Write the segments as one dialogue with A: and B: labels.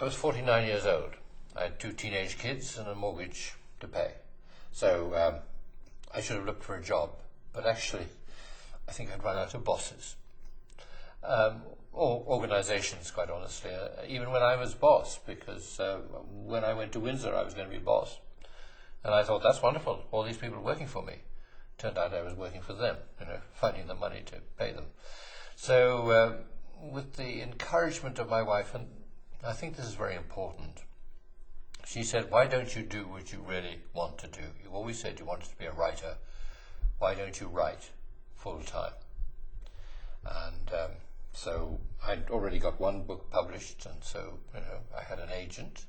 A: I was 49 years old. I had two teenage kids and a mortgage to pay. So I should have looked for a job, but actually I think I'd run out of bosses. Or organizations, quite honestly, even when I was boss, because when I went to Windsor, I was going to be boss. And I thought, that's wonderful, all these people working for me. Turned out I was working for them, finding the money to pay them. So with the encouragement of my wife, and I think this is very important, she said, why don't you do what you really want to do? You've always said you wanted to be a writer. Why don't you write full time? And so I'd already got one book published, and so I had an agent,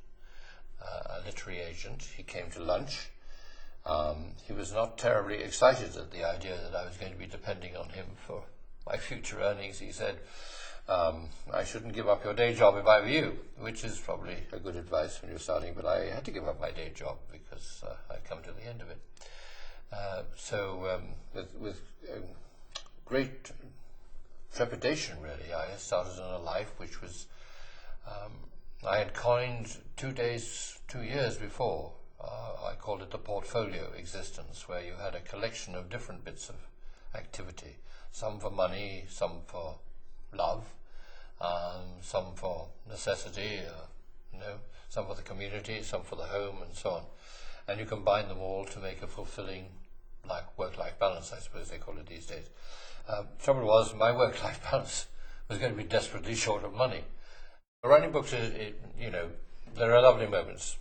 A: a literary agent. He came to lunch. He was not terribly excited at the idea that I was going to be depending on him for my future earnings. He said, I shouldn't give up your day job if I were you, which is probably a good advice when you're starting, but I had to give up my day job because I'd come to the end of it. So with great trepidation, really, I started on a life which was, I had coined 2 years before, I called it the portfolio existence, where you had a collection of different bits of activity, some for money, some for love, some for necessity, some for the community, some for the home, and so on. And you combine them all to make a fulfilling work-life balance, I suppose they call it these days. Trouble was, my work-life balance was going to be desperately short of money. Writing books, there are lovely moments.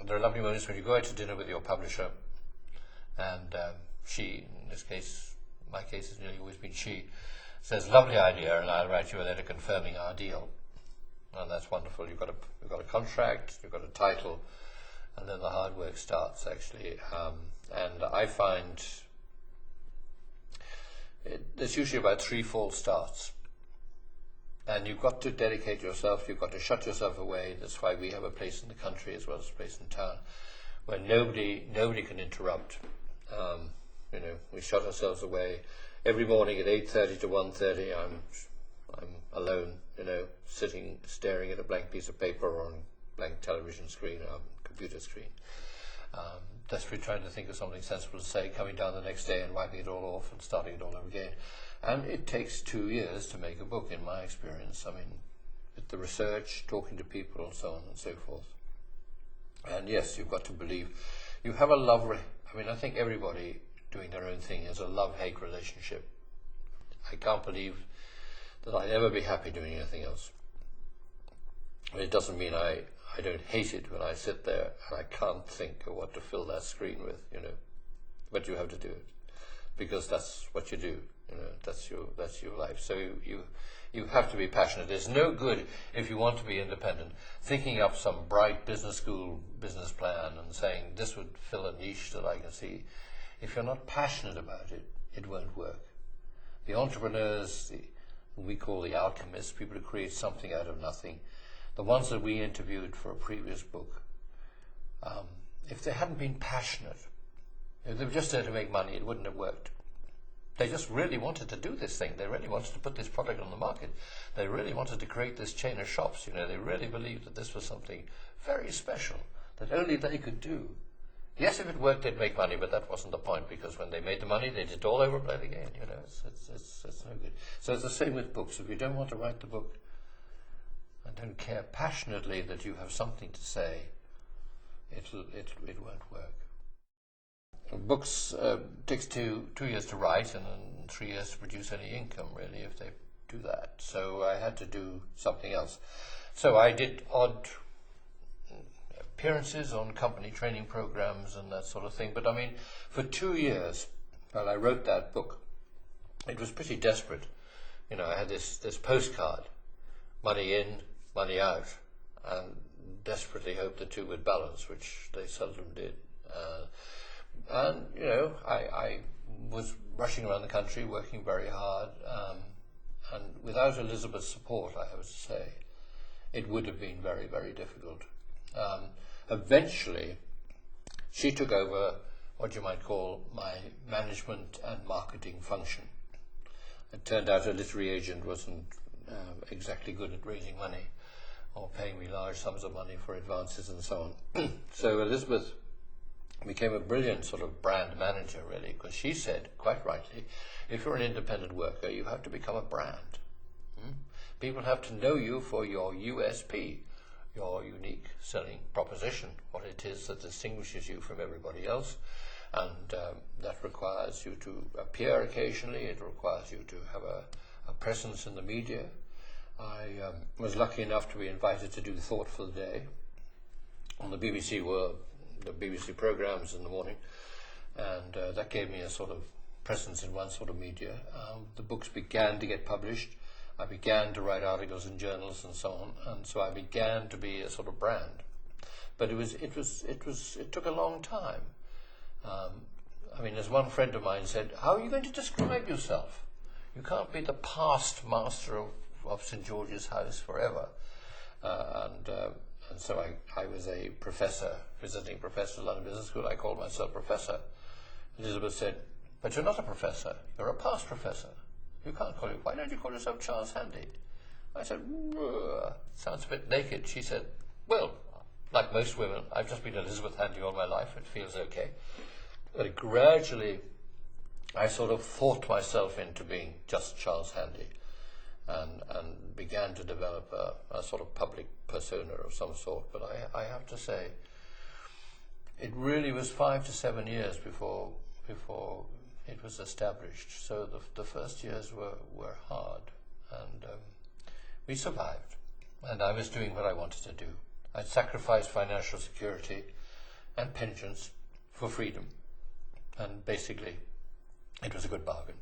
A: There are lovely moments when you go out to dinner with your publisher, and she, in this case, my case has nearly always been she, says, lovely idea, and I'll write you a letter confirming our deal. And that's wonderful. You've got a contract, you've got a title, and then the hard work starts, actually. And I find there's usually about 3 false starts. And you've got to dedicate yourself, you've got to shut yourself away. That's why we have a place in the country as well as a place in town where nobody can interrupt. We shut ourselves away. Every morning at 8:30 to 1:30, I'm alone, sitting, staring at a blank piece of paper or on a blank television screen or computer screen. Desperately trying to think of something sensible to say, coming down the next day and wiping it all off and starting it all over again. And it takes 2 years to make a book, in my experience. I mean, with the research, talking to people, and so on and so forth. And yes, you've got to believe. You have a I think everybody doing their own thing has a love-hate relationship. I can't believe that I'll ever be happy doing anything else. It doesn't mean I don't hate it when I sit there and I can't think of what to fill that screen with, But you have to do it because that's what you do. That's your life. So you have to be passionate. There's no good, if you want to be independent, thinking up some bright business school business plan and saying this would fill a niche that I can see. If you're not passionate about it, it won't work. The entrepreneurs, who we call the alchemists, people who create something out of nothing, the ones that we interviewed for a previous book, if they hadn't been passionate, if they were just there to make money, it wouldn't have worked. They just really wanted to do this thing. They really wanted to put this product on the market. They really wanted to create this chain of shops. They really believed that this was something very special that only they could do. Yes, if it worked, they'd make money, but that wasn't the point, because when they made the money, they did it all over again. It's no good. So it's the same with books. If you don't want to write the book and don't care passionately that you have something to say, it won't work. Books takes two years to write and then 3 years to produce any income, really, if they do that. So I had to do something else. So I did odd appearances on company training programs and that sort of thing. But I mean, for 2 years, while I wrote that book, it was pretty desperate. I had this postcard, money in, money out, and desperately hoped the two would balance, which they seldom did. And I was rushing around the country, working very hard, and without Elizabeth's support, I have to say, it would have been very, very difficult. Eventually, she took over what you might call my management and marketing function. It turned out a literary agent wasn't exactly good at raising money, or paying me large sums of money for advances and so on. So Elizabeth became a brilliant sort of brand manager, really, because she said, quite rightly, if you're an independent worker, you have to become a brand. People have to know you for your USP, your unique selling proposition, what it is that distinguishes you from everybody else. And that requires you to appear occasionally. It requires you to have a presence in the media. I was lucky enough to be invited to do Thought for the Day on the BBC World, the BBC programs in the morning, and that gave me a sort of presence in one sort of media. The books began to get published. I began to write articles in journals and so on, and so I began to be a sort of brand. But it took a long time. I mean, as one friend of mine said, how are you going to describe yourself? You can't be the past master of St. George's House forever. And so I was a professor, visiting professor at London Business School. I called myself professor. Elizabeth said, but you're not a professor, you're a past professor. You can't call you, why don't you call yourself Charles Handy? I said, sounds a bit naked. She said, well, like most women, I've just been Elizabeth Handy all my life, it feels okay. But gradually, I sort of fought myself into being just Charles Handy, and began to develop a sort of public persona of some sort. But I have to say, it really was 5 to 7 years before it was established. So the first years were hard, and we survived. And I was doing what I wanted to do. I'd sacrificed financial security and pensions for freedom. And basically, it was a good bargain.